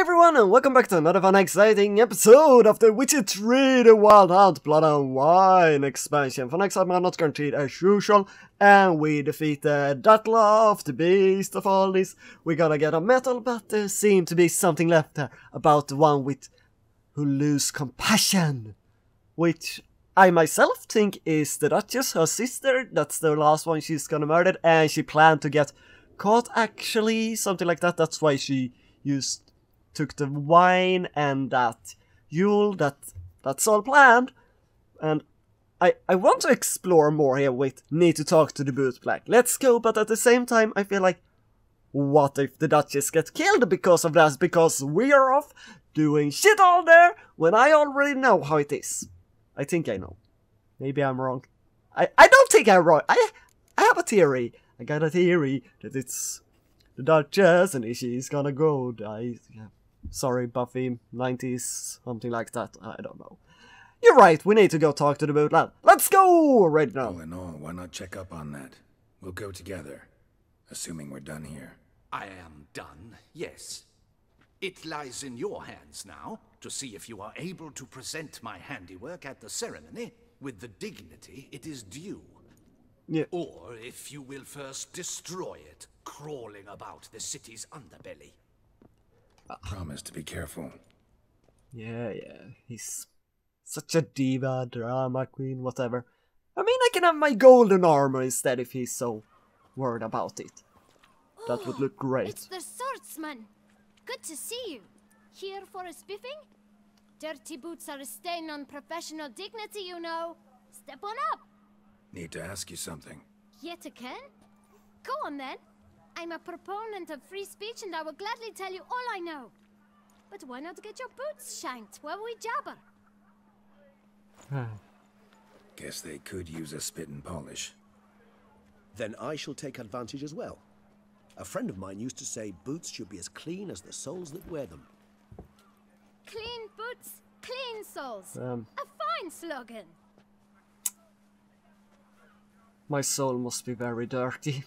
Hi everyone, and welcome back to another fun exciting episode of The Witcher 3 The Wild Hunt Blood and Wine expansion. For next time I'm not guaranteed as usual, and we defeated that love, the beast of all this. We gotta get a medal, but there seemed to be something left there about the one who lose compassion. Which I myself think is the Duchess, her sister. That's the last one she's gonna murder, and she planned to get caught actually, something like that. That's why she took the wine and that Yule, that's all planned. And I want to explore more here with need to talk to the boot black. Let's go, but at the same time I feel like, what if the Duchess gets killed because of that? Because we are off doing shit all there when I already know how it is. I think I know. Maybe I'm wrong. I don't think I'm wrong. I have a theory. I got a theory that it's the Duchess and she's gonna go die. Yeah. Sorry, Buffy, 90s, something like that. I don't know. You're right, we need to go talk to the bootland. Let's go right now. All in all, why not check up on that? We'll go together, assuming we're done here. I am done, yes. It lies in your hands now to see if you are able to present my handiwork at the ceremony with the dignity it is due. Yeah. Or if you will first destroy it, crawling about the city's underbelly. Promise to be careful. Yeah, he's such a diva, drama queen, whatever. I mean, I can have my golden armor instead if he's so worried about it. That would look great. It's the swordsman. Good to see you. Here for a spiffing? Dirty boots are a stain on professional dignity, you know. Step on up. Need to ask you something. Yet again? Go on then. I'm a proponent of free speech and I will gladly tell you all I know. But why not get your boots shanked while we jabber? Guess they could use a spit and polish. Then I shall take advantage as well. A friend of mine used to say boots should be as clean as the soles that wear them. Clean boots, clean soles. A fine slogan. My soul must be very dirty.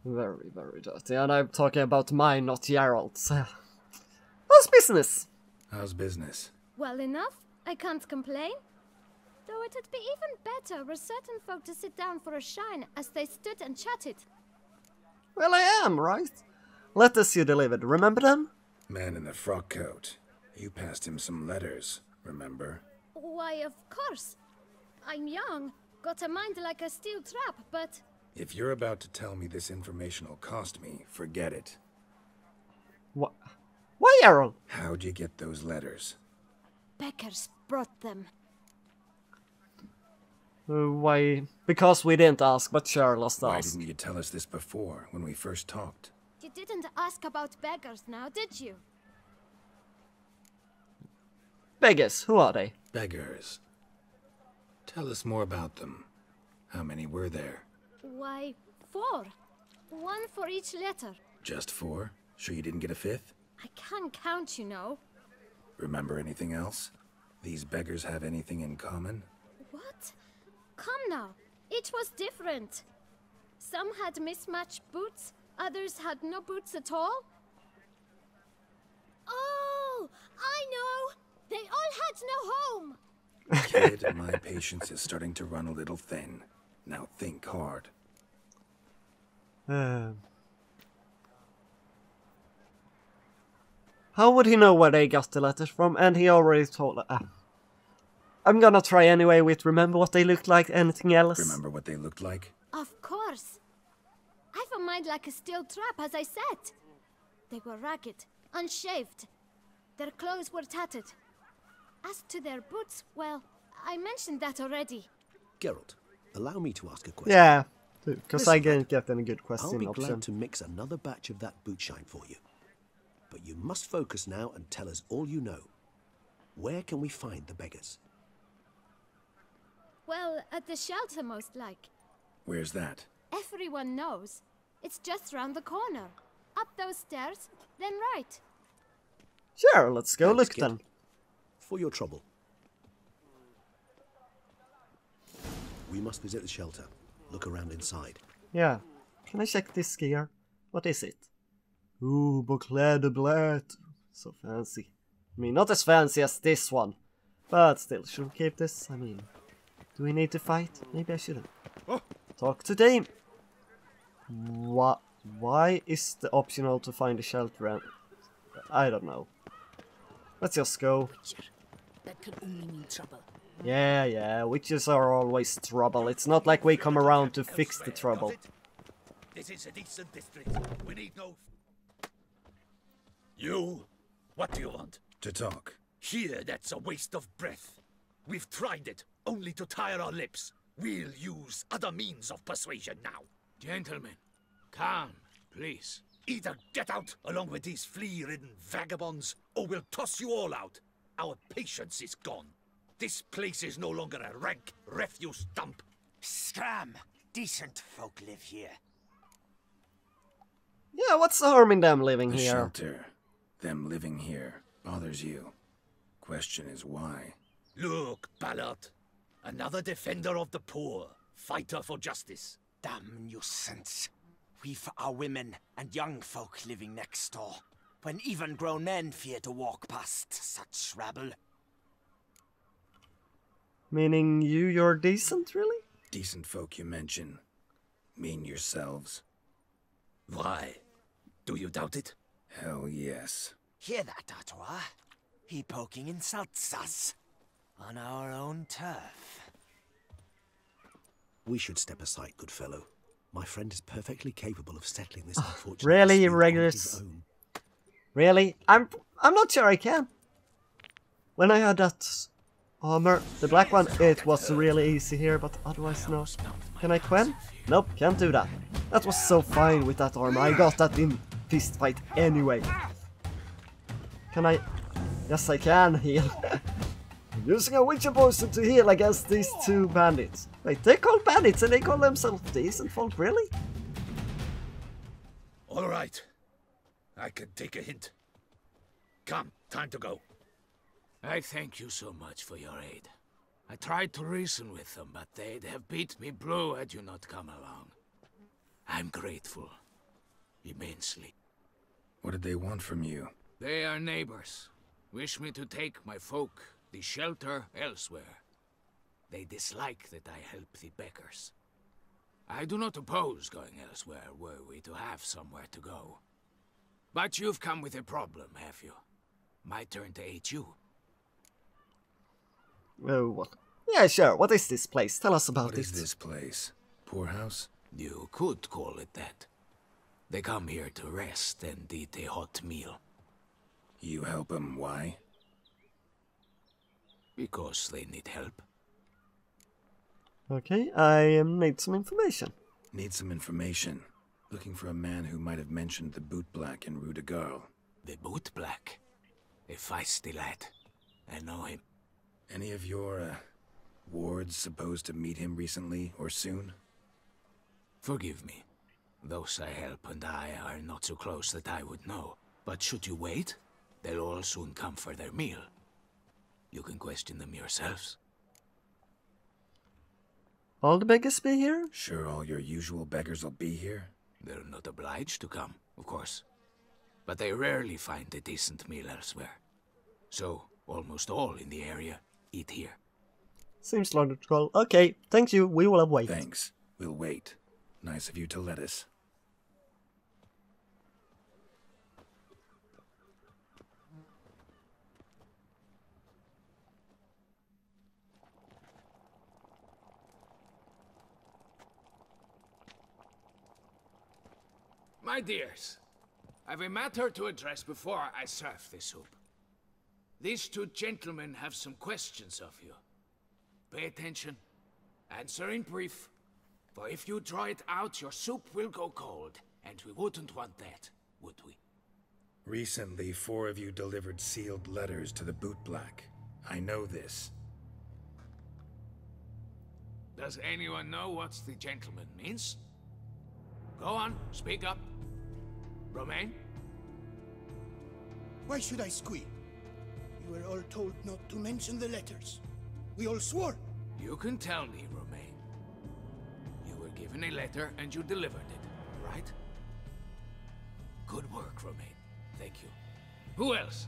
Very, very dirty. And I'm talking about mine, not Gerald's. How's business? How's business? Well enough. I can't complain. Though it'd be even better were certain folk to sit down for a shine as they stood and chatted. Well, I am, right? Letters you delivered, remember them? Man in the frock coat. You passed him some letters, remember? Why, of course. I'm young, got a mind like a steel trap, but... If you're about to tell me this information will cost me, forget it. What? Why, Aaron? How'd you get those letters? Beggars brought them. Why? Because we didn't ask, but Charles Why asked. didn't you tell us this before, when we first talked? You didn't ask about beggars now, did you? Beggars, who are they? Beggars. Tell us more about them. How many were there? Why, 4. 1 for each letter. Just 4? Sure you didn't get a 5th? I can't count, you know. Remember anything else? These beggars have anything in common? What? Come now. Each was different. Some had mismatched boots, others had no boots at all. Oh, I know! They all had no home! Kid, my patience is starting to run a little thin. Now think hard. How would he know where they got the letters from? And he already told her. I'm gonna try anyway with remember what they looked like, anything else? Remember what they looked like? Of course. I've a mind like a steel trap, as I said. They were ragged, unshaved. Their clothes were tattered. As to their boots, well, I mentioned that already. Geralt, allow me to ask a question. Yeah, because I Listen, didn't get any good question I'll be option. glad to mix another batch of that boot shine for you. But you must focus now and tell us all you know. Where can we find the beggars? Well, at the shelter, most like. Where's that? Everyone knows. It's just round the corner. Up those stairs, then right. Sure, let's go Thanks, look kid. then. For your trouble. We must visit the shelter. Look around inside. Yeah. Can I check this gear? What is it? Ooh, bouclé de bled. So fancy. I mean, not as fancy as this one. But still, should we keep this? I mean, do we need to fight? Maybe I shouldn't. Talk to Dame. Why is the optional to find a shelter? And I don't know. Let's just go. That could only mean trouble. Yeah, witches are always trouble. It's not like we come around to fix the trouble. This is a decent district. We need no... You? What do you want? To talk. Here, that's a waste of breath. We've tried it, only to tire our lips. We'll use other means of persuasion now. Gentlemen, calm, please. Either get out along with these flea-ridden vagabonds, or we'll toss you all out. Our patience is gone. This place is no longer a rank refuse dump. Scram! Decent folk live here. Yeah, what's the harm in them living The here? shelter. Them living here bothers you. Question is why. Look, Ballard. Another defender of the poor. Fighter for justice. Damn nuisance. We've our women and young folk living next door, when even grown men fear to walk past such rabble. Meaning you're decent, really? Decent folk you mention. Mean yourselves. Why? Do you doubt it? Hell yes. Hear that, Artois? He poking insults us. On our own turf. We should step aside, good fellow. My friend is perfectly capable of settling this unfortunate Really, dispute on regulars? his own. Really? I'm not sure I can. When I had that armor, the black one, it was really easy here, but otherwise no. Can I Quen? Nope, can't do that. That was so fine with that armor. I got that in fist fight anyway. Can I? Yes, I can heal. I'm using a witcher potion to heal against these two bandits. Wait, they're called bandits and they call themselves decent folk, really? All right. I can take a hint. Come, time to go. I thank you so much for your aid. I tried to reason with them, but they'd have beat me blue had you not come along. I'm grateful. Immensely. What did they want from you? They are neighbors. Wish me to take my folk, the shelter, elsewhere. They dislike that I help the beggars. I do not oppose going elsewhere, were we to have somewhere to go. But you've come with a problem, have you? My turn to aid you. Oh, what? Yeah, sure. What is this place? Tell us about What it. is this place? Poorhouse? You could call it that. They come here to rest and eat a hot meal. You help them, why? Because they need help. Okay, I need some information. Need some information. Looking for a man who might have mentioned the boot black in Rue de Garl. The boot black. A feisty lad. I know him. Any of your, wards supposed to meet him recently or soon? Forgive me. Those I help and I are not so close that I would know. But should you wait, they'll all soon come for their meal. You can question them yourselves. All the beggars be here? Sure all your usual beggars will be here? They're not obliged to come, of course. But they rarely find a decent meal elsewhere. So, almost all in the area eat here. Seems logical. Okay, thank you. We will wait. Thanks. We'll wait. Nice of you to let us. My dears, I've a matter to address before I serve the soup. These two gentlemen have some questions of you. Pay attention. Answer in brief. For if you draw it out, your soup will go cold. And we wouldn't want that, would we? Recently, 4 of you delivered sealed letters to the boot black. I know this. Does anyone know what the gentleman means? Go on, speak up. Romain? Why should I squeal? You were all told not to mention the letters. We all swore. You can tell me, Romain. You were given a letter and you delivered it, right? Good work, Romain. Thank you. Who else?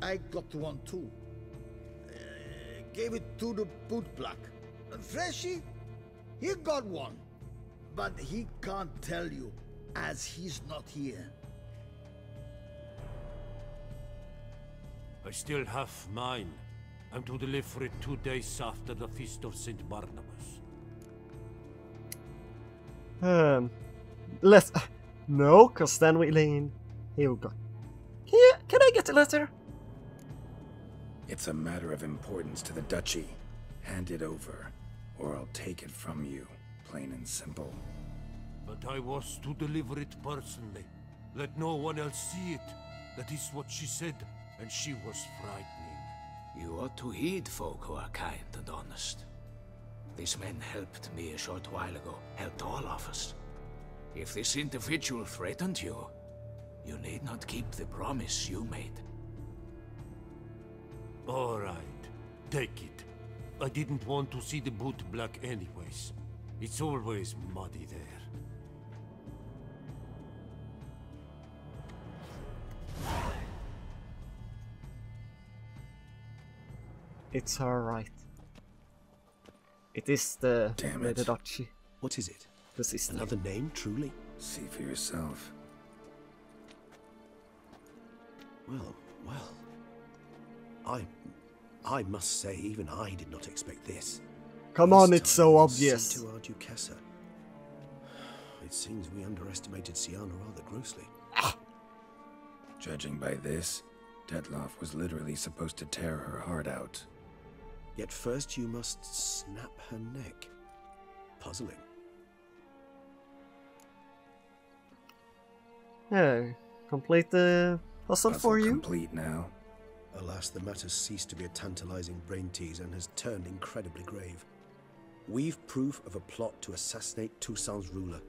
I got one too. Gave it to the bootblack. And Freshy, he got one. But he can't tell you, as he's not here. I still have mine. I'm to deliver it 2 days after the Feast of St. Barnabas. Let's... No, cause then we lean... Here we go. Can I get a letter? It's a matter of importance to the duchy. Hand it over, or I'll take it from you. Plain and simple. But I was to deliver it personally. Let no one else see it. That is what she said, and she was frightening. You ought to heed folk who are kind and honest. These men helped me a short while ago, helped all of us. If this individual threatened you, you need not keep the promise you made. All right, take it. I didn't want to see the boot black anyways. It's always muddy there. It's alright. It is the Damn it. Duchy. What is it? The sister. Another name, truly? See for yourself. Well. I must say, even I did not expect this. Come on, This it's so time, obvious. seemed to argue Kessa. It seems we underestimated Siana rather grossly. Judging by this, Detloff was literally supposed to tear her heart out. Yet first you must snap her neck. Puzzling. Yeah, complete the puzzle for you. Complete now. Alas, the matter's ceased to be a tantalizing brain tease and has turned incredibly grave. We've proof of a plot to assassinate Toussaint's ruler.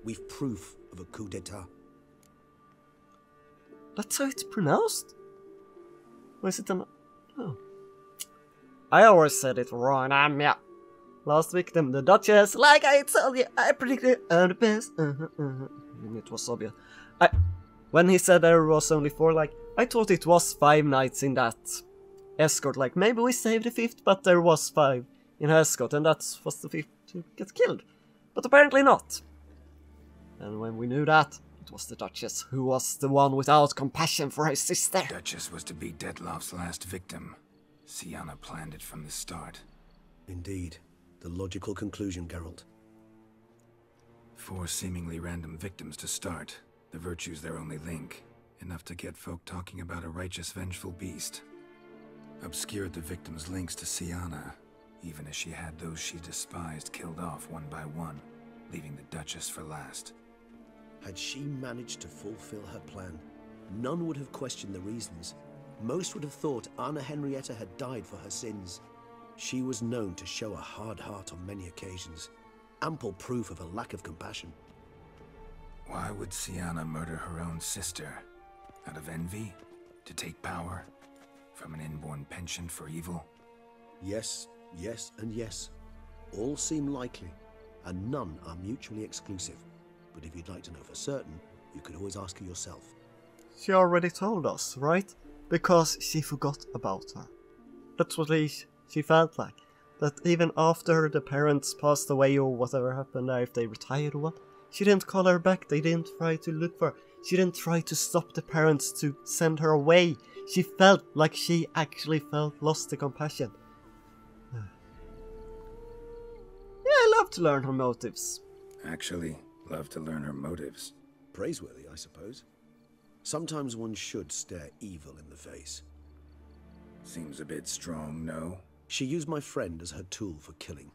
We've proof of a coup d'etat. That's how it's pronounced? Or is it an... Oh. I always said it wrong, yeah. Last victim, the Duchess. Like I told you, I predicted I'm the best. It was obvious. When he said there was only 4, like, I thought it was 5 knights in that escort. Like, maybe we saved the 5th, but there was 5 in her escort, and that was the 5th to get killed. But apparently not. And when we knew that, it was the Duchess who was the one without compassion for her sister. Duchess was to be Detloff's last victim. Siana planned it from the start. Indeed. The logical conclusion, Geralt. 4 seemingly random victims to start. The virtue's their only link. Enough to get folk talking about a righteous, vengeful beast. Obscured the victims' links to Siana, even as she had those she despised killed off one by one, leaving the Duchess for last. Had she managed to fulfill her plan, none would have questioned the reasons. Most would have thought Anna Henrietta had died for her sins. She was known to show a hard heart on many occasions. Ample proof of a lack of compassion. Why would Siana murder her own sister? Out of envy? To take power? From an inborn penchant for evil? Yes, yes, and yes. All seem likely, and none are mutually exclusive. But if you'd like to know for certain, you could always ask her yourself. She already told us, right? Because she forgot about her. That's what she felt like. That even after the parents passed away or whatever happened there, if they retired or what, she didn't call her back, they didn't try to look for her. She didn't try to stop the parents to send her away. She felt like she actually lost the compassion. Yeah, I love to learn her motives. Actually, love to learn her motives. Praiseworthy, I suppose. Sometimes one should stare evil in the face. Seems a bit strong, no? She used my friend as her tool for killing.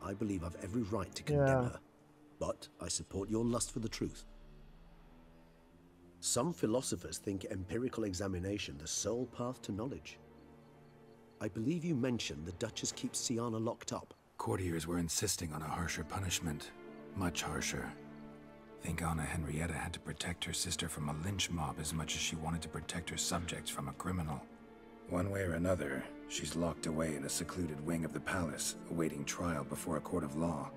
I believe I've every right to condemn her. But I support your lust for the truth. Some philosophers think empirical examination the sole path to knowledge. I believe you mentioned the Duchess keeps Siana locked up. Courtiers were insisting on a harsher punishment. Much harsher. Think Anna Henrietta had to protect her sister from a lynch mob as much as she wanted to protect her subjects from a criminal. One way or another, she's locked away in a secluded wing of the palace, awaiting trial before a court of law.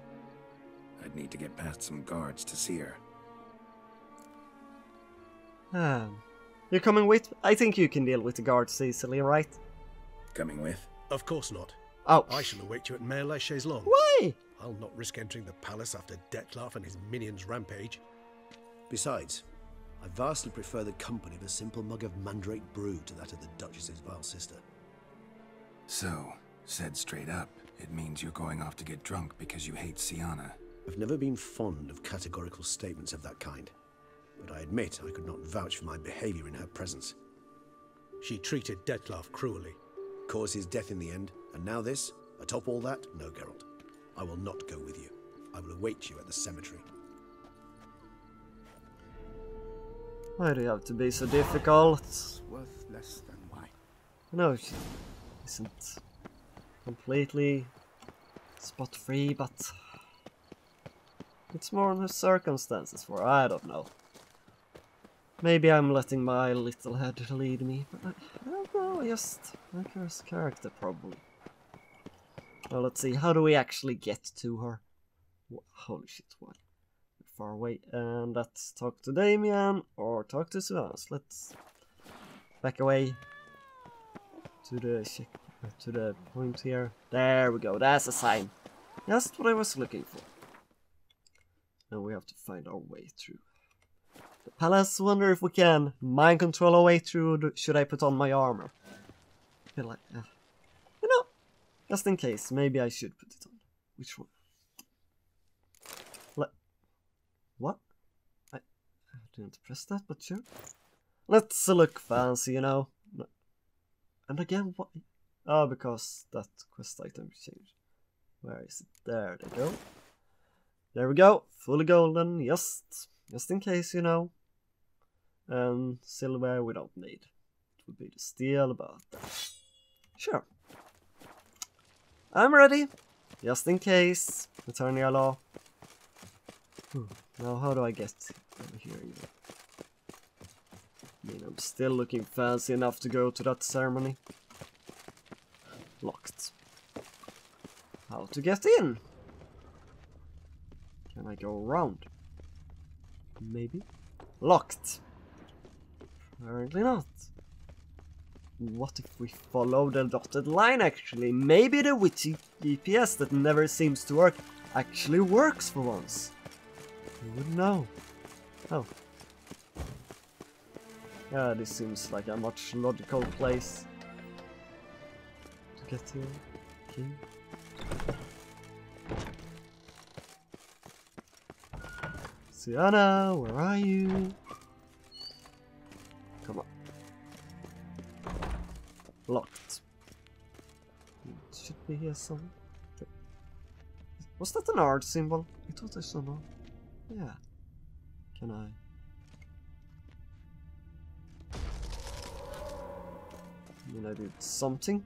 I'd need to get past some guards to see her. You're coming with? I think you can deal with the guards easily, right? Coming with? Of course not. Oh. I shall await you at Mare la Chaise-Longue. Why? I'll not risk entering the palace after Dettlaff and his minions rampage. Besides, I vastly prefer the company of a simple mug of mandrake brew to that of the Duchess's vile sister. So, said straight up, it means you're going off to get drunk because you hate Sienna. I've never been fond of categorical statements of that kind, but I admit I could not vouch for my behavior in her presence. She treated Dettlaff cruelly, caused his death in the end, and now this? Atop all that? No, Geralt. I will not go with you. I will await you at the cemetery. Why do you have to be so difficult? Worth less than wine. No, she isn't completely spot-free, but it's more on her circumstances for I don't know. Maybe I'm letting my little head lead me, but I don't know, I just like her as a character probably. Well, let's see, how do we actually get to her? Holy shit, what? Far away, and let's talk to Damien or talk to Suans. Let's back away to the point here. There we go, that's a sign. Just what I was looking for. Now we have to find our way through the palace. Wonder if we can mind control our way through, or should I put on my armor? I feel like, you know, just in case, maybe I should put it on. Which one? What? I didn't press that, but sure. Let's look fancy, you know. And again, what? Oh, because that quest item changed. Where is it? There they go. There we go. Fully golden, just in case, you know. And silver we don't need. It would be the steel, but sure. I'm ready. Just in case. Eternia Law. Now how do I get over here? I mean, I'm still looking fancy enough to go to that ceremony. Locked. How to get in? Can I go around? Maybe? Locked. Apparently not. What if we follow the dotted line actually? Maybe the witchy GPS that never seems to work actually works for once. You wouldn't know. Oh. Yeah, this seems like a much logical place to get to. Okay. Sienna, where are you? Come on. Locked. It should be here somewhere. Was that an art symbol? I thought I saw one. Yeah. Can I? I mean, I did something.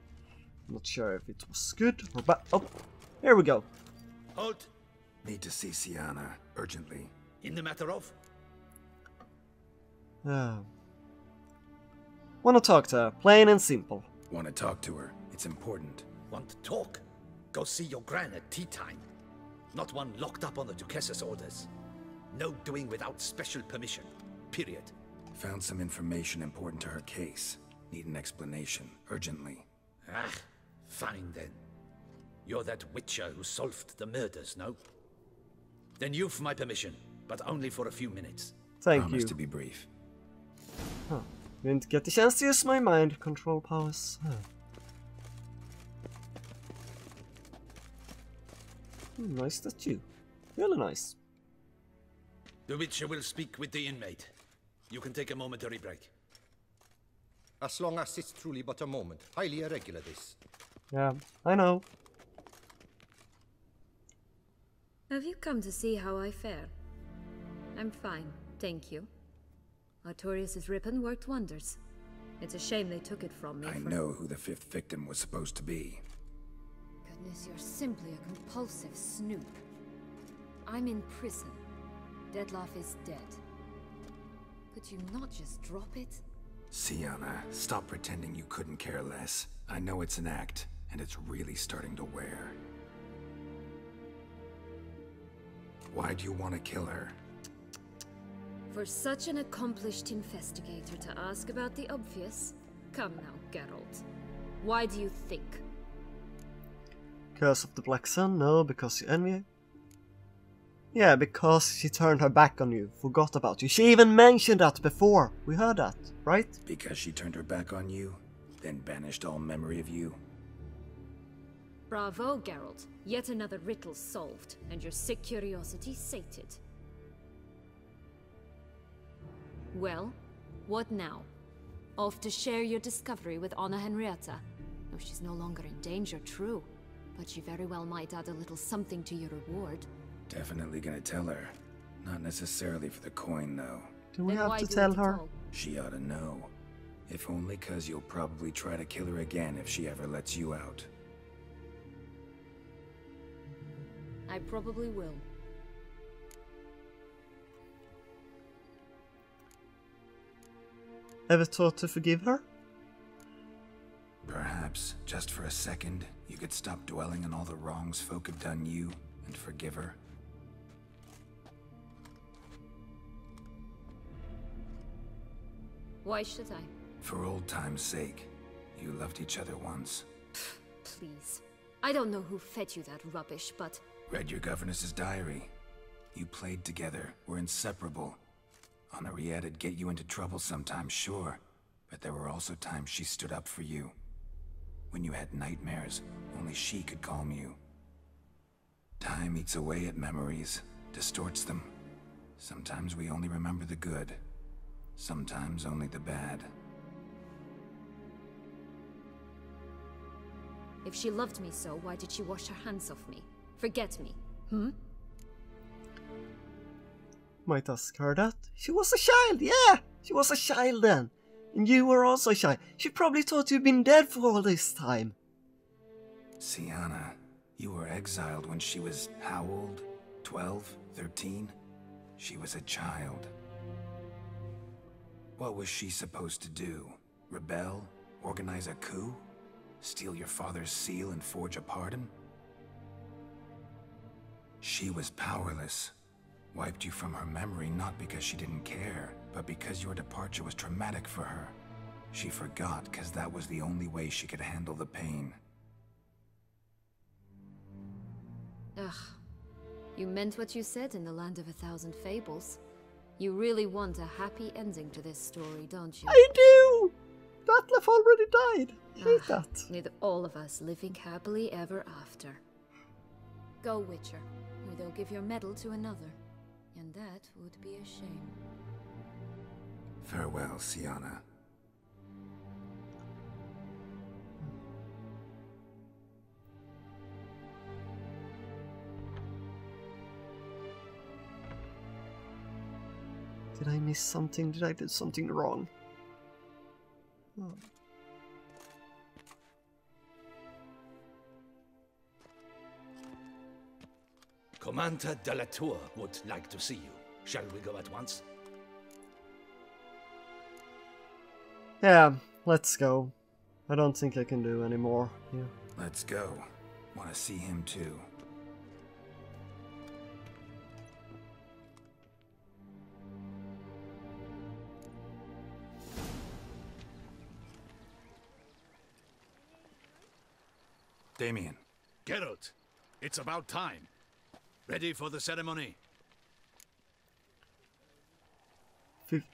I'm not sure if it was good or bad. Oh, here we go. Halt! Need to see Sienna, urgently. In the matter of? Want to talk to her, plain and simple. Want to talk to her, it's important. Want to talk? Go see your gran at tea time. Not one locked up on the Duchess's orders. No doing without special permission. Period. Found some information important to her case. Need an explanation, urgently. Ah, fine then. You're that witcher who solved the murders, no? Then you've my permission, but only for a few minutes. Thank Promise you. to be brief. Huh. Didn't get the chance to use my mind control powers. Huh. Nice statue. Really nice. The Witcher will speak with the inmate. You can take a momentary break. As long as it's truly but a moment. Highly irregular, this. Yeah, I know. Have you come to see how I fare? I'm fine, thank you. Artorius' ribbon worked wonders. It's a shame they took it from me. I know who the fifth victim was supposed to be. Goodness, you're simply a compulsive snoop. I'm in prison. Dettlaff is dead. Could you not just drop it? Sienna, stop pretending you couldn't care less. I know it's an act, and it's really starting to wear. Why do you want to kill her? For such an accomplished investigator to ask about the obvious? Come now, Geralt. Why do you think? Because of the Black Sun? No, because you envy. Yeah, because she turned her back on you, forgot about you. She even mentioned that before. We heard that, right? Because she turned her back on you, then banished all memory of you. Bravo, Geralt. Yet another riddle solved, and your sick curiosity sated. Well, what now? Off to share your discovery with Anna Henrietta? No, she's no longer in danger, true. But she very well might add a little something to your reward. Definitely gonna tell her. Not necessarily for the coin, though. Do we have to tell her? She ought to know. If only 'cause you'll probably try to kill her again if she ever lets you out. I probably will. Ever thought to forgive her? Perhaps, just for a second, you could stop dwelling on all the wrongs folk have done you and forgive her. Why should I? For old time's sake. You loved each other once. Please. I don't know who fed you that rubbish, but... Read your governess's diary. You played together, were inseparable. Henriette'd get you into trouble sometimes, sure. But there were also times she stood up for you. When you had nightmares, only she could calm you. Time eats away at memories, distorts them. Sometimes we only remember the good. Sometimes only the bad. If she loved me so, why did she wash her hands off me? Forget me, Might ask her that. She was a child, yeah! She was a child then. And you were also a child. She probably thought you'd been dead for all this time. Sienna, you were exiled when she was how old? 12? 13? She was a child. What was she supposed to do? Rebel? Organize a coup? Steal your father's seal and forge a pardon? She was powerless. Wiped you from her memory not because she didn't care, but because your departure was traumatic for her. She forgot because that was the only way she could handle the pain. Ugh. You meant what you said in the Land of a Thousand Fables. You really want a happy ending to this story, don't you? I do! Detlef already died. I hate that. With all of us living happily ever after. Go, Witcher, or they'll give your medal to another. And that would be a shame. Farewell, Sienna. Did I miss something? Did I do something wrong? Oh. Commander de la Tour would like to see you. Shall we go at once? Yeah, let's go. I don't think I can do any more here. Let's go. Want to see him too. Damien. Geralt, it's about time. Ready for the ceremony? Ready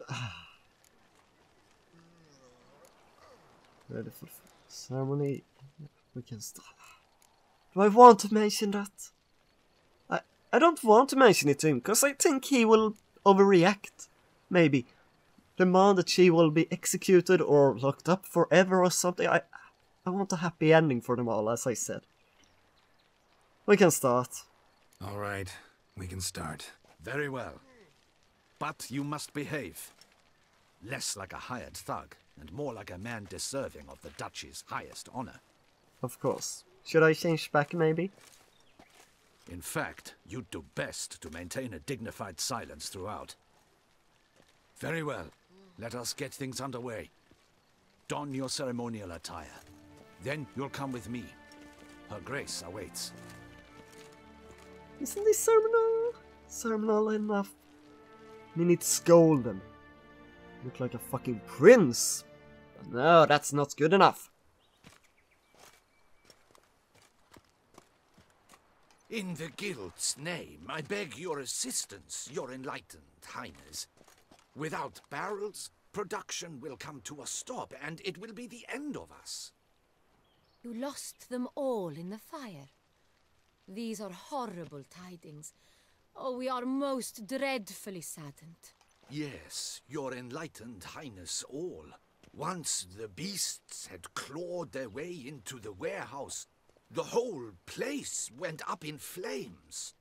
for the ceremony? We can start. Do I want to mention that? I don't want to mention it to him, because I think he will overreact. Maybe. Demand that she will be executed or locked up forever or something. I want a happy ending for them all, as I said. We can start. All right, we can start. Very well. But you must behave. Less like a hired thug, and more like a man deserving of the duchy's highest honor. Of course. Should I change back, maybe? In fact, you'd do best to maintain a dignified silence throughout. Very well. Let us get things underway. Don your ceremonial attire. Then you'll come with me. Her Grace awaits. Isn't this ceremonial enough? We need to scold them. Look like a fucking prince. But no, that's not good enough. In the guild's name, I beg your assistance, your enlightened highness. Without barrels, production will come to a stop, and it will be the end of us. You lost them all in the fire. These are horrible tidings. Oh, we are most dreadfully saddened. Yes, your enlightened highness all. Once the beasts had clawed their way into the warehouse, the whole place went up in flames.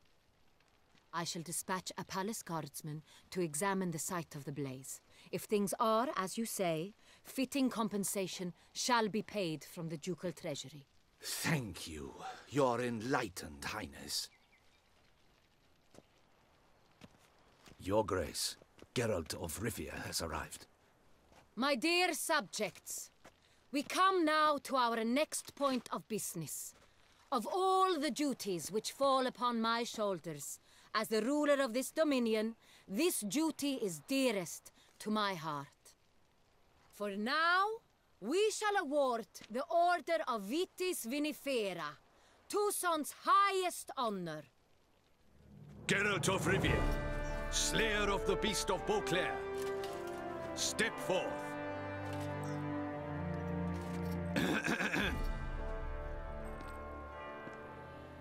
I shall dispatch a palace guardsman to examine the site of the blaze. If things are, as you say, fitting compensation shall be paid from the ducal treasury. Thank you, your enlightened highness. Your Grace, Geralt of Rivia has arrived. My dear subjects, we come now to our next point of business. Of all the duties which fall upon my shoulders, as the ruler of this dominion, this duty is dearest to my heart. For now, we shall award the Order of Vitis Vinifera, Tucson's highest honor. Geralt of Rivia, Slayer of the Beast of Beauclair, step forth.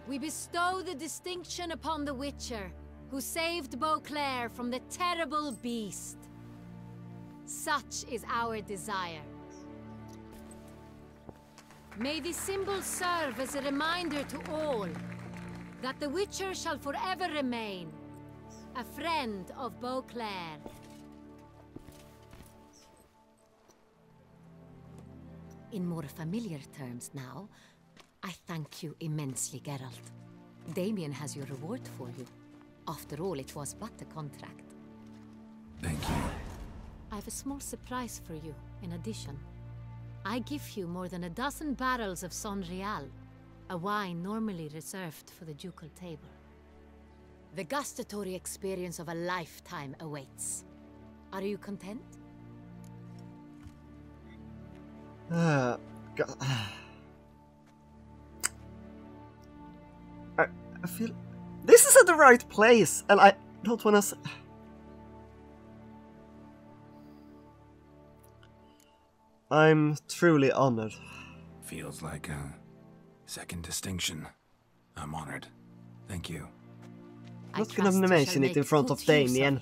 We bestow the distinction upon the Witcher, who saved Beauclair from the terrible beast. Such is our desire. May this symbol serve as a reminder to all that the Witcher shall forever remain a friend of Beauclair. In more familiar terms now, I thank you immensely, Geralt. Damien has your reward for you. After all, it was but a contract. Thank you. I have a small surprise for you, in addition. I give you more than a dozen barrels of Son Real, a wine normally reserved for the ducal table. The gustatory experience of a lifetime awaits. Are you content? God. I feel this is at the right place, and I don't want to. I'm truly honored. Feels like a second distinction. I'm honored. Thank you. I'm not gonna mention it in front of Damien.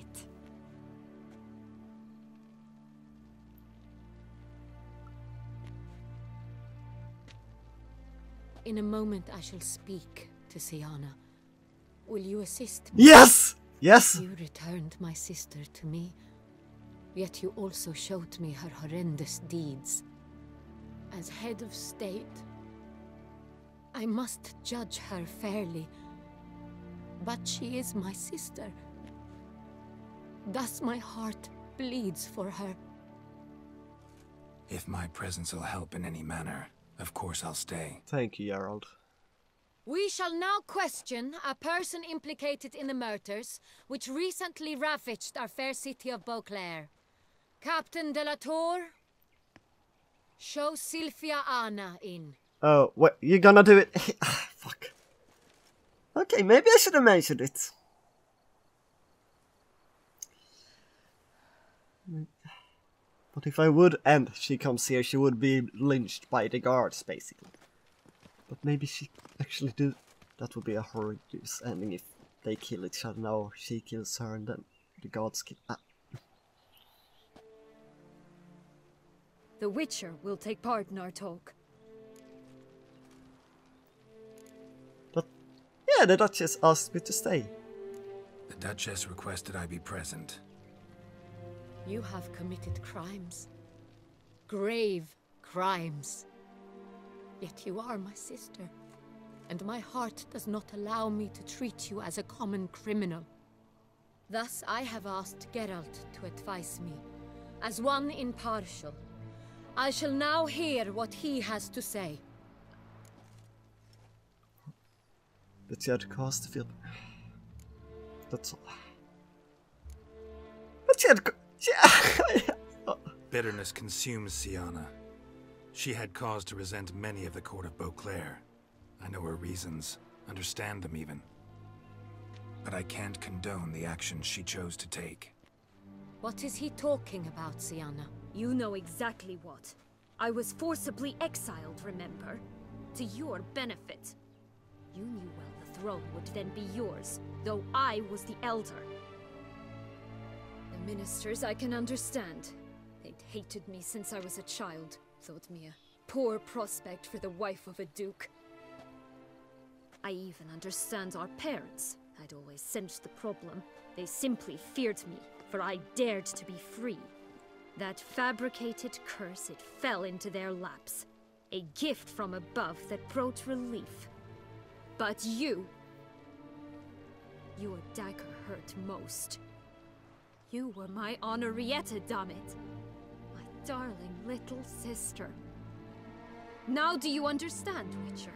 In a moment I shall speak to Siana. Will you assist me? Yes! Yes! You returned my sister to me, yet you also showed me her horrendous deeds. As head of state, I must judge her fairly. But she is my sister. Thus my heart bleeds for her. If my presence will help in any manner, of course I'll stay. Thank you, Gerald. We shall now question a person implicated in the murders which recently ravaged our fair city of Beauclair. Captain de la Tour, show Sylvia Anna in. Oh, what? You're gonna do it? Fuck. Okay, maybe I should have mentioned it. But if I would, and she comes here, she would be lynched by the guards, basically. But maybe she actually do. That would be a horrendous ending if they kill each other. No, she kills her and then the gods kill. The Witcher will take part in our talk. But yeah, the Duchess asked me to stay. The Duchess requested I be present. You have committed crimes. Grave crimes. Yet you are my sister, and my heart does not allow me to treat you as a common criminal. Thus I have asked Geralt to advise me, as one impartial. I shall now hear what he has to say. But you had to cast the field. That's all. But she Bitterness consumes Sienna. She had cause to resent many of the court of Beauclair. I know her reasons, understand them even. But I can't condone the actions she chose to take. What is he talking about, Sienna? You know exactly what. I was forcibly exiled, remember? To your benefit. You knew well the throne would then be yours, though I was the elder. The ministers I can understand. They'd hated me since I was a child, thought me a poor prospect for the wife of a duke. I even understand our parents. I'd always sensed the problem. They simply feared me, for I dared to be free. That fabricated curse, it fell into their laps. A gift from above that brought relief. But you... Your dagger hurt most. You were my Henrietta, damn it. My darling little sister. Now do you understand, Witcher?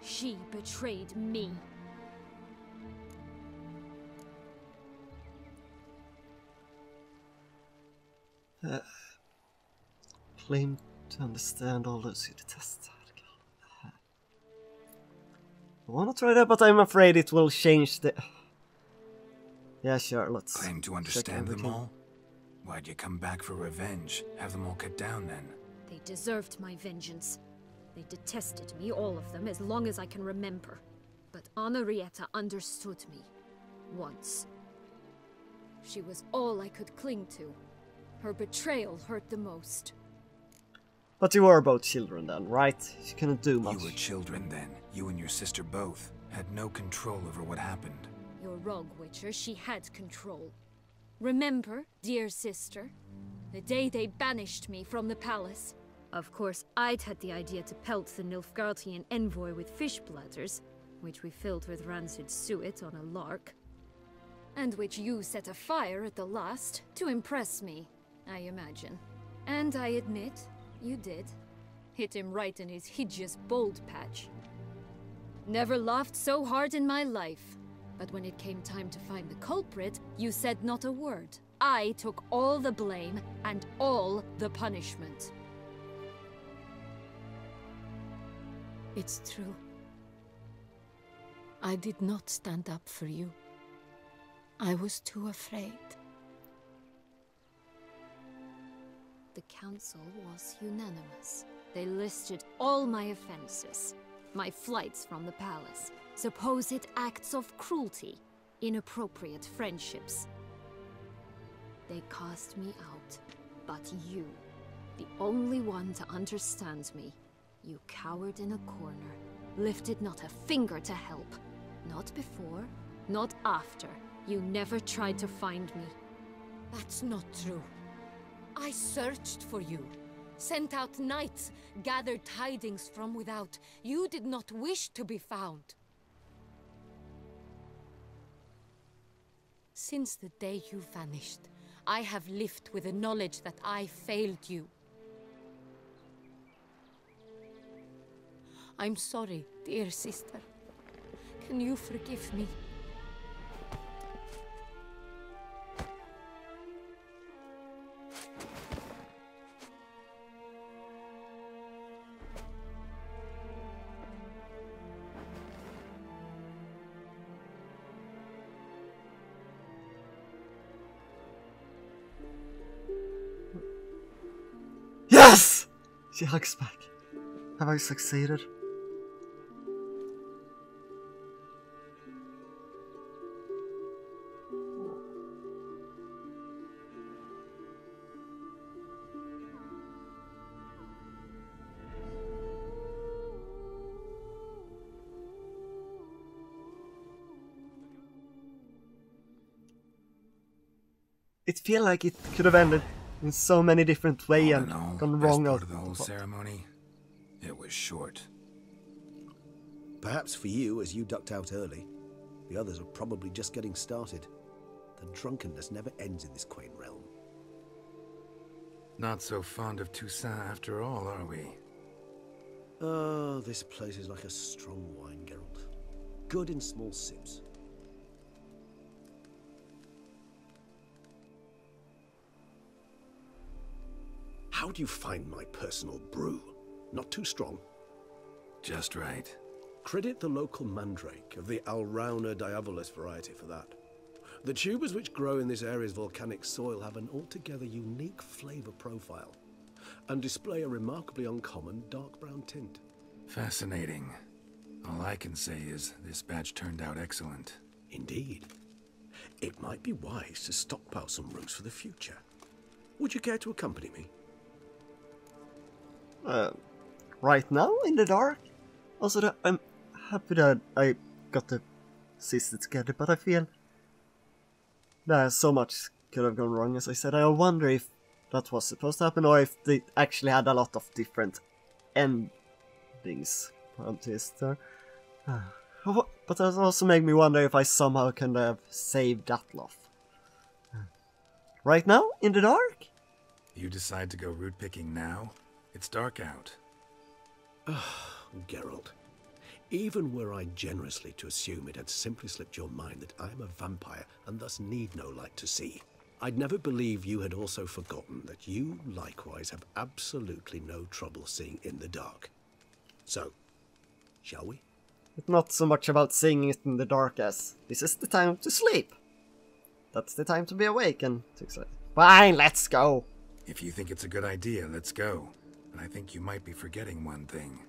She betrayed me. Claim to understand all those who detest. I wanna try that, but I'm afraid it will change the... Yeah, sure, let's... Claim to understand them all? Why'd you come back for revenge? Have them all cut down then? They deserved my vengeance. They detested me, all of them, as long as I can remember. But Henrietta understood me. Once. She was all I could cling to. Her betrayal hurt the most. But you were both children then, right? You couldn't do much. You were children then. You and your sister both had no control over what happened. You're wrong, Witcher. She had control. Remember, dear sister? The day they banished me from the palace. Of course, I'd had the idea to pelt the Nilfgaardian envoy with fish bladders, which we filled with rancid suet on a lark. And which you set afire at the last, to impress me, I imagine. And I admit, you did. Hit him right in his hideous bald patch. Never laughed so hard in my life. But when it came time to find the culprit, you said not a word. I took all the blame and all the punishment. It's true. I did not stand up for you. I was too afraid. The council was unanimous. They listed all my offenses. My flights from the palace, supposed acts of cruelty, inappropriate friendships. They cast me out, but you, the only one to understand me, you cowered in a corner, lifted not a finger to help. Not before, not after. You never tried to find me. That's not true. I searched for you. Sent out knights, gathered tidings from without. You did not wish to be found. Since the day you vanished, I have lived with the knowledge that I failed you. I'm sorry, dear sister. Can you forgive me? Yes! She hugs back. Have I succeeded? It feels like it could have ended in so many different ways and gone wrong. Part of the whole ceremony, it was short. Perhaps for you, as you ducked out early. The others are probably just getting started. The drunkenness never ends in this quaint realm. Not so fond of Toussaint after all, are we? Oh, this place is like a strong wine, Geralt. Good in small sips. do you find my personal brew? Not too strong? Just right. Credit the local mandrake of the Alrauna diabolus variety for that. The tubers which grow in this area's volcanic soil have an altogether unique flavour profile and display a remarkably uncommon dark brown tint. Fascinating. All I can say is this batch turned out excellent. Indeed. It might be wise to stockpile some roots for the future. Would you care to accompany me? Right now, in the dark? Also, I'm happy that I got the sister together, but I feel that so much could have gone wrong, as I said. I wonder if that was supposed to happen, or if they actually had a lot of different endings onto his story. But that also made me wonder if I somehow could have saved Datloff. Right now, in the dark? You decide to go root picking now? It's dark out. Geralt, even were I generously to assume it had simply slipped your mind that I am a vampire and thus need no light to see, I'd never believe you had also forgotten that you likewise have absolutely no trouble seeing in the dark. So, shall we? It's not so much about seeing it in the dark as this is the time to sleep. That's the time to be awake and to excite. Fine, let's go! If you think it's a good idea, let's go. But I think you might be forgetting one thing.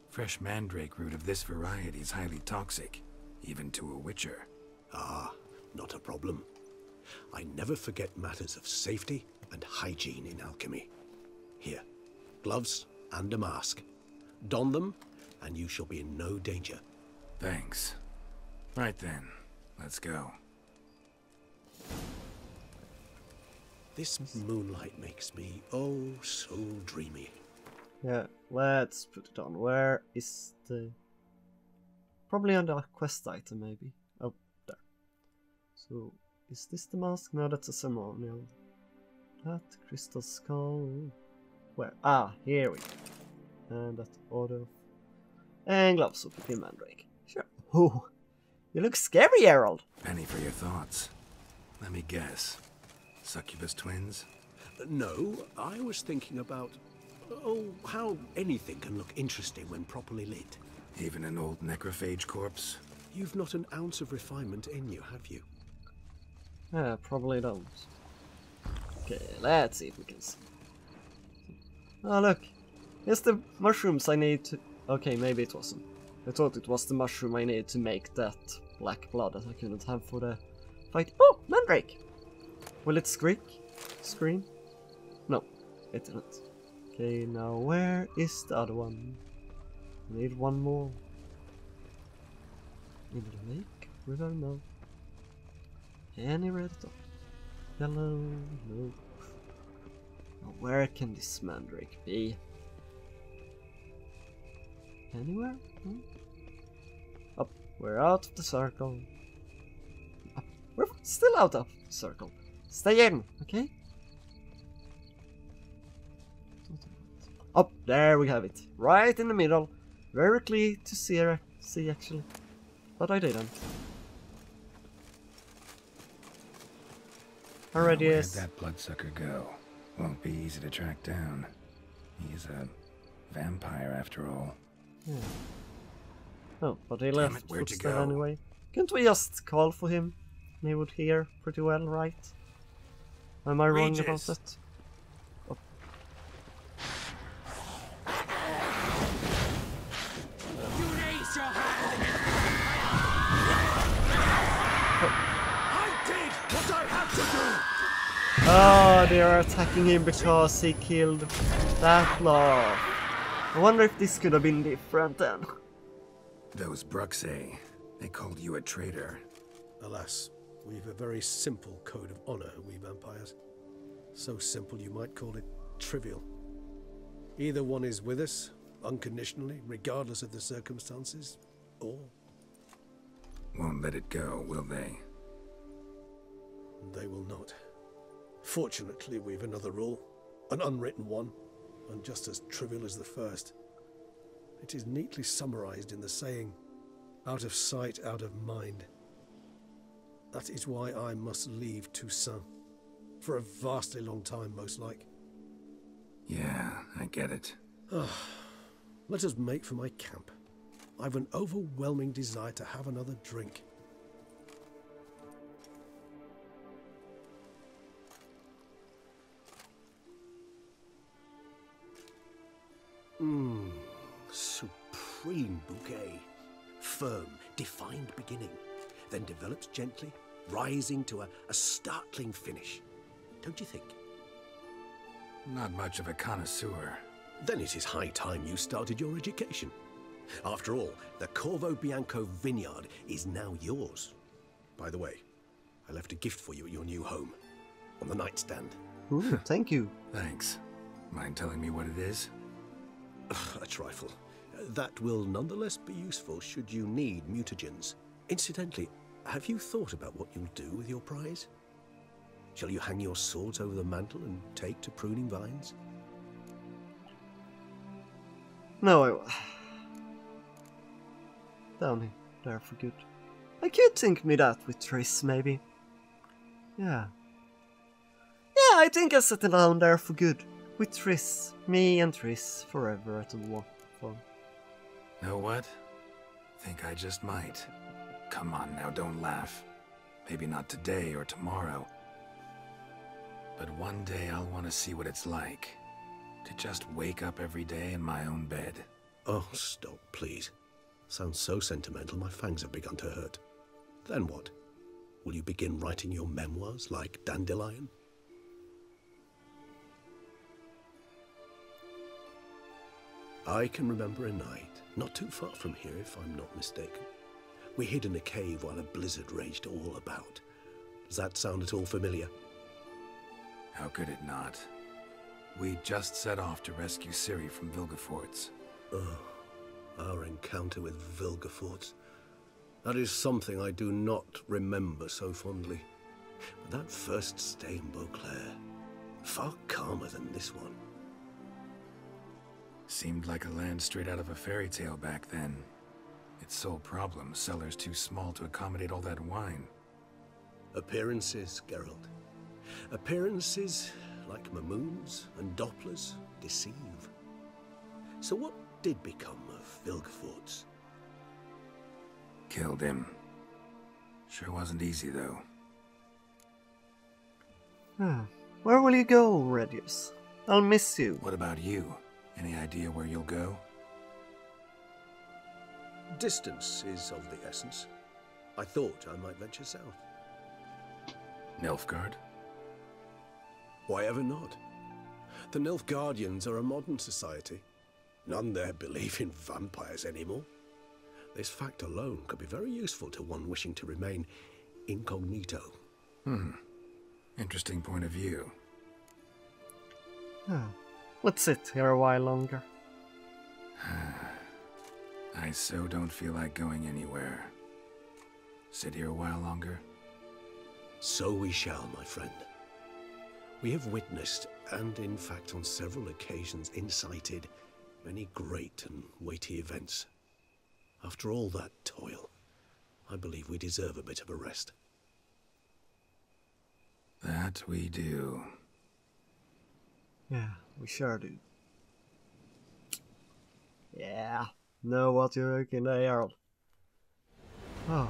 Fresh mandrake root of this variety is highly toxic, even to a witcher. Ah, not a problem. I never forget matters of safety and hygiene in alchemy. Here, gloves and a mask. Don them, and you shall be in no danger. Thanks. Right then, let's go. This moonlight makes me, oh, so dreamy. Yeah, let's put it on. Where is the... Probably under a quest item, maybe. Oh, there. So, is this the mask? No, that's a ceremonial. That crystal skull... Where? Ah, here we go. And that auto... And gloves of the mandrake. Sure. Oh, you look scary, Herald. Penny for your thoughts. Let me guess. Succubus twins? No, I was thinking about... Oh, how anything can look interesting when properly lit. Even an old necrophage corpse? You've not an ounce of refinement in you, have you? Yeah, probably don't. Okay, let's see if we can see. Oh, look. Here's the mushrooms I need to... Okay, maybe it wasn't. I thought it was the mushroom I needed to make that black blood that I couldn't have for the fight. Oh, mandrake! Will it scream? No, it didn't. Okay, now where is the other one? I need one more. In the lake? River? No. Any red dot? Yellow? No. Now where can this mandrake be? Anywhere? No? Up. We're out of the circle. Up. We're still out of the circle. Stay in, okay? Up, there we have it. Right in the middle. Very clear to see actually. But I didn't. Already is. Where'd that bloodsucker go? Won't be easy to track down. He's a vampire after all. Yeah. Oh, but he left Where'd you footsteps go? anyway. Couldn't we just call for him? And he would hear pretty well, right? Am I wrong about that? Oh. You raise your hand! I did what I had to do! Oh, they are attacking him because he killed that law. I wonder if this could have been different then. Those Bruxay, they called you a traitor. Alas, we've a very simple code of honor, we vampires. So simple you might call it trivial. Either one is with us, unconditionally, regardless of the circumstances, or... Won't let it go, will they? They will not. Fortunately, we've another rule, an unwritten one, and just as trivial as the first. It is neatly summarized in the saying, out of sight, out of mind. That is why I must leave Toussaint. For a vastly long time, most like. Yeah, I get it. Let us make for my camp. I've an overwhelming desire to have another drink. Supreme bouquet. Firm, defined beginning, then develops gently, rising to a startling finish. Don't you think? Not much of a connoisseur. Then it is high time you started your education. After all, the Corvo Bianco vineyard is now yours. By the way, I left a gift for you at your new home, on the nightstand. Ooh, thank you. Thanks. Mind telling me what it is? A trifle. That will nonetheless be useful should you need mutagens. Incidentally, have you thought about what you'll do with your prize? Shall you hang your swords over the mantle and take to pruning vines? No, I will. Down there for good. I could think me that with Triss, maybe. Yeah. Yeah, I think I'll settle down there for good. With Triss. Me and Triss forever at the war farm. Know what? Think I just might. Come on now, don't laugh. Maybe not today or tomorrow. But one day I'll want to see what it's like. To just wake up every day in my own bed. Oh, stop, please. Sounds so sentimental, my fangs have begun to hurt. Then what? Will you begin writing your memoirs like Dandelion? I can remember a night, not too far from here if I'm not mistaken. We hid in a cave while a blizzard raged all about. Does that sound at all familiar? How could it not? We just set off to rescue Ciri from Vilgefortz. Oh, our encounter with Vilgefortz. That is something I do not remember so fondly. But that first stay in Beauclair, far calmer than this one. Seemed like a land straight out of a fairy tale back then. Its sole problem, cellars too small to accommodate all that wine. Appearances, Geralt. Appearances, like Mamoons and Dopplers, deceive. So what did become of Vilgefortz? Killed him. Sure wasn't easy, though. Where will you go, Redius? I'll miss you. What about you? Any idea where you'll go? Distance is of the essence. I thought I might venture south. Nilfgaard? Why ever not? The Nilfgaardians are a modern society. None there believe in vampires anymore. This fact alone could be very useful to one wishing to remain incognito. Interesting point of view. Let's sit here a while longer. I so don't feel like going anywhere. Sit here a while longer? So we shall, my friend. We have witnessed, and in fact on several occasions incited, many great and weighty events. After all that toil, I believe we deserve a bit of a rest. That we do. Yeah, we sure do. Yeah, know what you're looking there, Harold. Oh.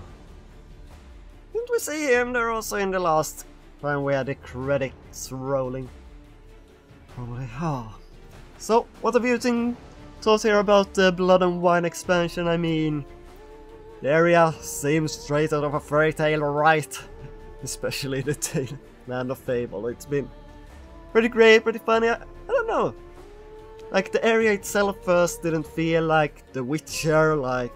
Didn't we see him there also in the last time we had the credits rolling? Probably. Oh. So, what have you thought here about the Blood and Wine expansion? I mean, the area seems straight out of a fairy tale, right? Especially the tale Land of Fable. It's been pretty great, pretty funny. I don't know. Like, the area itself first didn't feel like The Witcher, like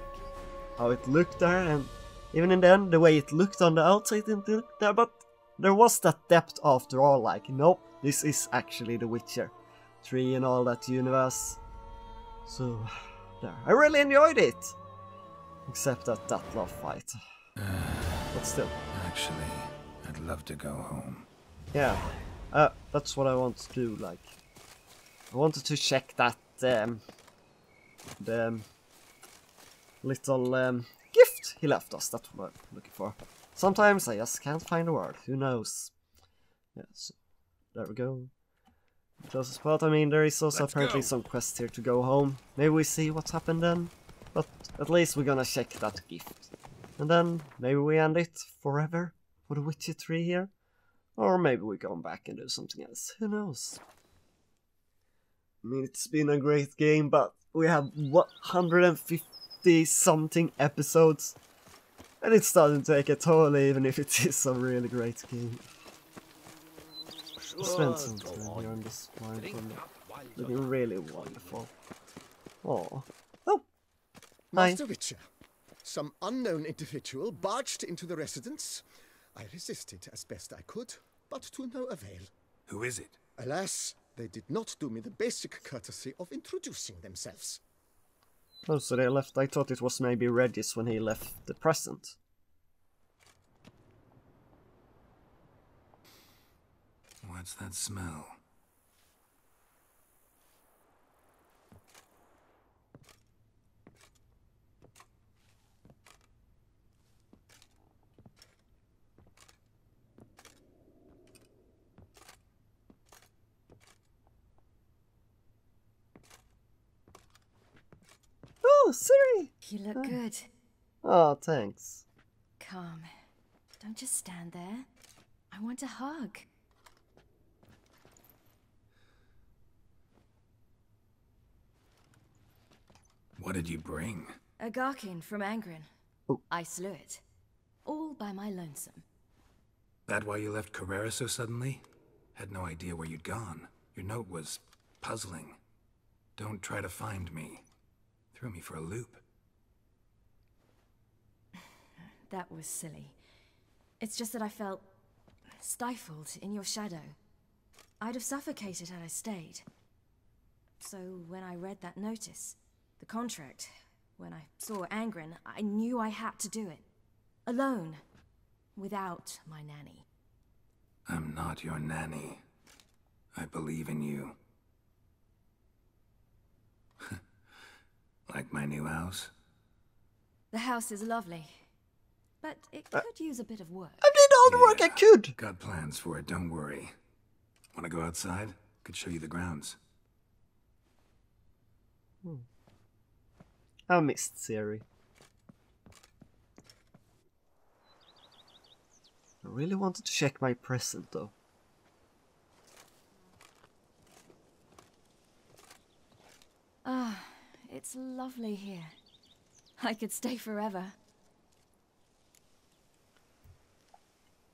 how it looked there, and even in the end, the way it looked on the outside didn't look there, but there was that depth after all, like, nope, this is actually The Witcher 3 and all that universe. So, there. I really enjoyed it! Except that love fight. But still. Actually, I'd love to go home. Yeah, that's what I want to do, like. I wanted to check that, the little, gift he left us, that's what I'm looking for. Sometimes I just can't find a word, who knows. Yeah, so, there we go. Closest spot, I mean, there is also Let's apparently go. some quests here to go home. Maybe we see what's happened then. But at least we're gonna check that gift. And then maybe we end it forever for the Witcher 3 here. Or maybe we come back and do something else. Who knows? I mean, it's been a great game, but we have 150 something episodes. And it's starting to take a toll, even if it is a really great game. Spend some time here on this wine for me. Looking really wonderful. Aww. Oh! Hi. Master Witcher, some unknown individual barged into the residence. I resisted as best I could, but to no avail. Who is it? Alas, they did not do me the basic courtesy of introducing themselves. Oh, so they left. I thought it was maybe Regis when he left the present. What's that smell? Oh, Siri! You look good. Oh, thanks. Come. Don't just stand there. I want a hug. What did you bring? A Garkin from Angren. Oh. I slew it. All by my lonesome. That why you left Carrera so suddenly? Had no idea where you'd gone. Your note was puzzling. Don't try to find me. Threw me for a loop. That was silly. It's just that I felt stifled in your shadow. I'd have suffocated had I stayed. So when I read that notice, the contract, when I saw Angren, I knew I had to do it. Alone. Without my nanny. I'm not your nanny. I believe in you. Like my new house? The house is lovely, but it could use a bit of work. I did all the work I could! Got plans for it, don't worry. Wanna go outside? Could show you the grounds. I missed Siri. I really wanted to check my present though. Ah, it's lovely here. I could stay forever.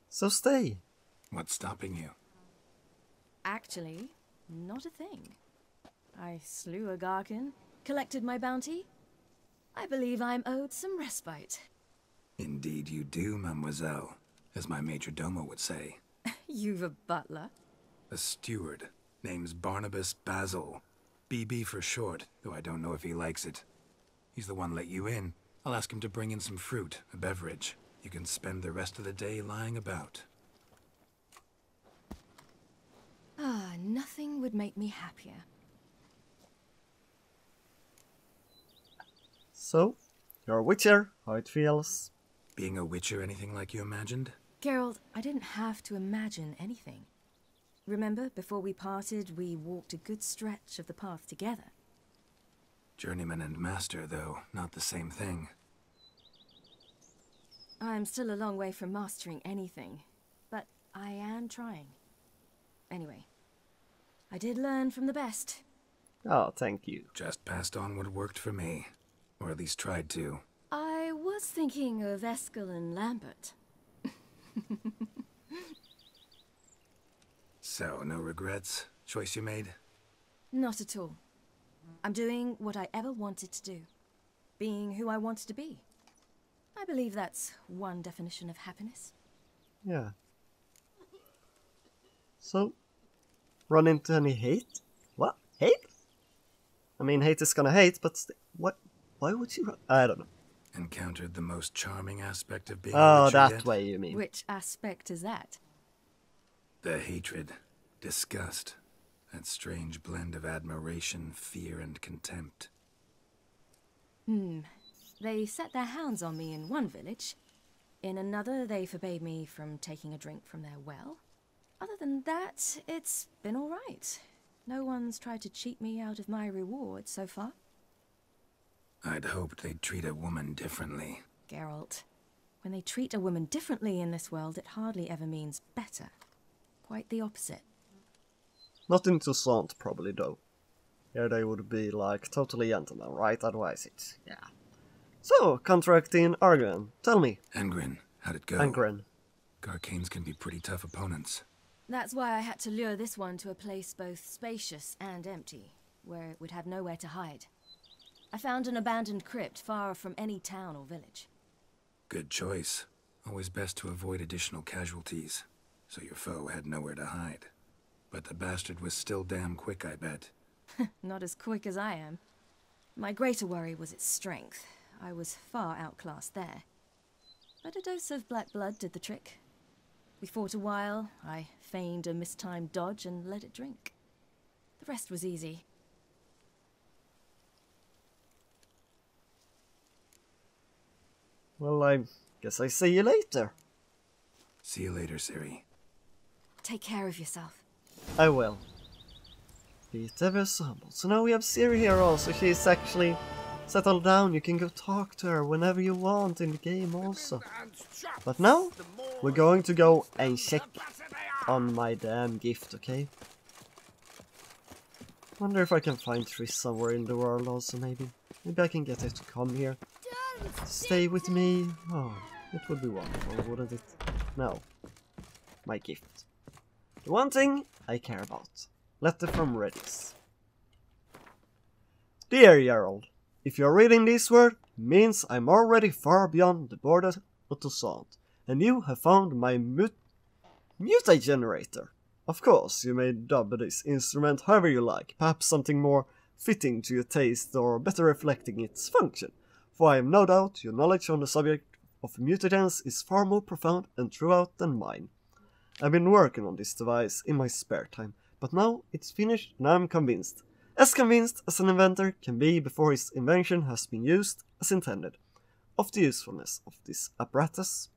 So stay. What's stopping you? Actually, not a thing. I slew a Garkin, collected my bounty. I believe I'm owed some respite. Indeed you do, mademoiselle. As my major domo would say. You've a butler? A steward. Name's Barnabas Basil. BB for short, though I don't know if he likes it. He's the one let you in. I'll ask him to bring in some fruit, a beverage. You can spend the rest of the day lying about. Ah, nothing would make me happier. So, you're a witcher, how it feels. Being a witcher anything like you imagined? Geralt, I didn't have to imagine anything. Remember, before we parted, we walked a good stretch of the path together. Journeyman and master, though, not the same thing. I'm still a long way from mastering anything, but I am trying. Anyway, I did learn from the best. Oh, thank you. Just passed on what worked for me. Or at least tried to. I was thinking of Eskel and Lambert. So, no regrets? Choice you made? Not at all. I'm doing what I ever wanted to do. Being who I wanted to be. I believe that's one definition of happiness. Yeah. So, run into any hate? What? Hate? I mean, hate is gonna hate, but what? Why would you run? I don't know. Encountered the most charming aspect of being a Oh, witcher that yet? way you mean. Which aspect is that? The hatred, disgust, that strange blend of admiration, fear, and contempt. They set their hounds on me in one village. In another, they forbade me from taking a drink from their well. Other than that, it's been all right. No one's tried to cheat me out of my reward so far. I'd hoped they'd treat a woman differently. Geralt, when they treat a woman differently in this world, it hardly ever means better. Quite the opposite. Not in Toussaint, probably, though. Here they would be, like, totally gentlemen, right? Otherwise it's... yeah. So, contracting Argren, tell me. Angren, how'd it go? Angren. Garcanes can be pretty tough opponents. That's why I had to lure this one to a place both spacious and empty, where it would have nowhere to hide. I found an abandoned crypt far from any town or village. Good choice. Always best to avoid additional casualties, so your foe had nowhere to hide. But the bastard was still damn quick, I bet. Not as quick as I am. My greater worry was its strength. I was far outclassed there. But a dose of black blood did the trick. We fought a while, I feigned a mistimed dodge and let it drink. The rest was easy. Well, I guess I see you later. See you later, Ciri. Take care of yourself. I will. Be it ever so humble. So now we have Ciri here also. She's actually settled down. You can go talk to her whenever you want in the game also. But now, we're going to go and check on my damn gift, okay? Wonder if I can find Triss somewhere in the world also, maybe. Maybe I can get her to come here. Stay with me. Oh, it would be wonderful, wouldn't it? No. My gift. The one thing I care about. Letter from Redis. Dear Gerald, if you're reading this word, it means I'm already far beyond the border of Toussaint, and you have found my mutagenerator. Of course, you may dub this instrument however you like, perhaps something more fitting to your taste or better reflecting its function, for I have no doubt your knowledge on the subject of mutagens is far more profound and throughout than mine. I've been working on this device in my spare time, but now it's finished and I'm convinced as an inventor can be before his invention has been used as intended, of the usefulness of this apparatus.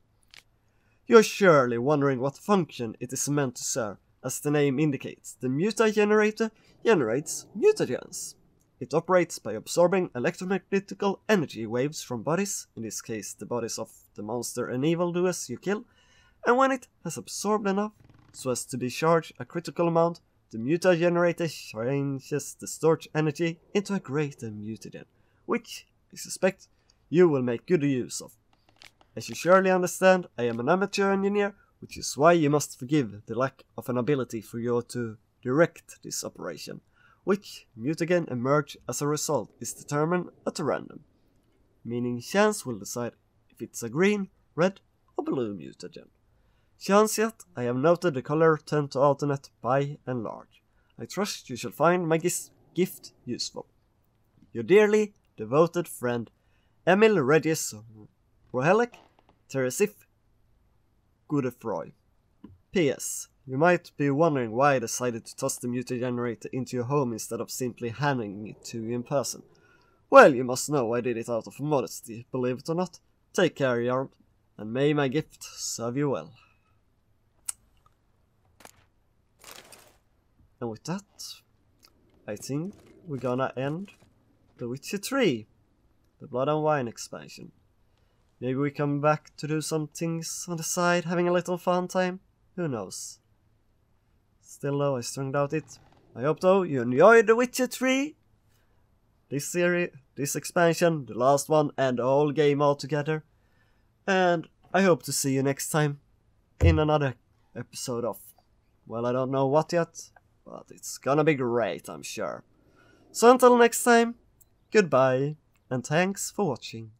You are surely wondering what function it is meant to serve. As the name indicates, the mutagenerator generates mutagens. It operates by absorbing electromagnetic energy waves from bodies, in this case the bodies of the monster and evildoers you kill, and when it has absorbed enough so as to discharge a critical amount, the mutagenerator changes the stored energy into a greater mutagen, which, I suspect, you will make good use of. As you surely understand, I am an amateur engineer, which is why you must forgive the lack of an ability for you to direct this operation. Which mutagen emerge as a result is determined at random, meaning chance will decide if it's a green, red, or blue mutagen. Chance yet, I have noted the color tend to alternate by and large. I trust you shall find my gift useful. Your dearly devoted friend, Emil Regis Rohelek Teresif Godefroy. P.S. You might be wondering why I decided to toss the mutagenerator into your home instead of simply handing it to you in person. Well, you must know I did it out of modesty, believe it or not. Take care, Jarl, and may my gift serve you well. And with that, I think we're gonna end The Witcher 3, the Blood and Wine expansion. Maybe we come back to do some things on the side, having a little fun time. Who knows? Still though, I strong doubt it. I hope though you enjoyed The Witcher 3. This series, this expansion, the last one, and the whole game altogether. And I hope to see you next time in another episode of, well, I don't know what yet, but it's gonna be great, I'm sure. So until next time, goodbye, and thanks for watching.